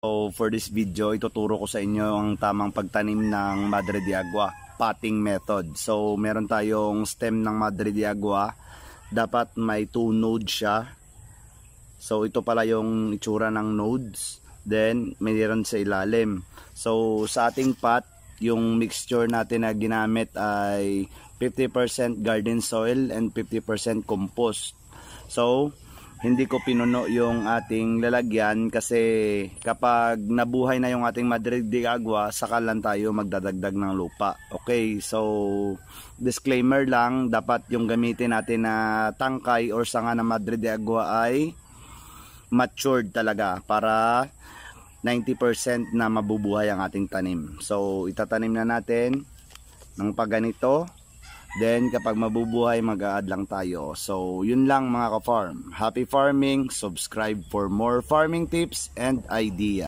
So for this video, ituturo ko sa inyo ang tamang pagtanim ng Madre de Agua, potting method. So meron tayong stem ng Madre de Agua, dapat may 2 nodes siya. So ito pala yung itsura ng nodes, then mayroon sa ilalim. So sa ating pot, yung mixture natin na ginamit ay 50% garden soil and 50% compost. So hindi ko pinuno yung ating lalagyan kasi kapag nabuhay na yung ating Madre de Agua, saka lang tayo magdadagdag ng lupa. Okay, so disclaimer lang, dapat yung gamitin natin na tangkay or sanga ng Madre de Agua ay matured talaga para 90% na mabubuhay ang ating tanim. So itatanim na natin ng pagganito. Then kapag mabubuhay, mag-a-add lang tayo. So yun lang mga ka-farm. Happy farming, subscribe for more farming tips and idea.